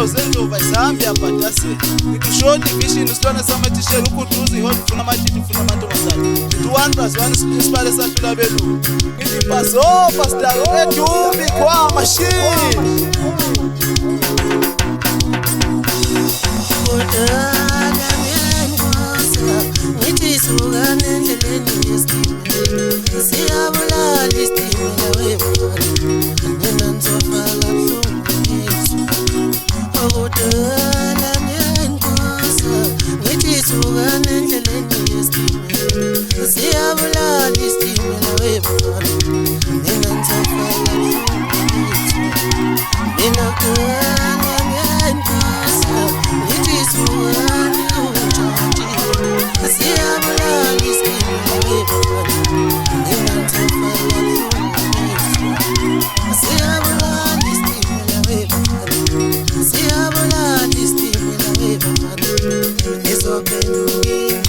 zendoba Zambia batase ikushoni vision usilona samatishela ukuduza ihot funa amathithi funa amantombazana itu 1+1 isibale sahlula belu ngithi bazoba star edubi kwa machine Kodana ngenkosa ngithi suka nendleleni yesitimela siyabulala isitimela webona mina ngizofaka buhlungu Kodana ngenkosa ngithi suka nendleleni yesitimela siyabulala isitimela webona mina ngizofaka buhlungu mina kodana ngenkosa ngithi suka siyabulala isitimela webona mina ngizofaka buhlungu siyabulala isitimela webona siyabulala isitimela webona ngizophendukile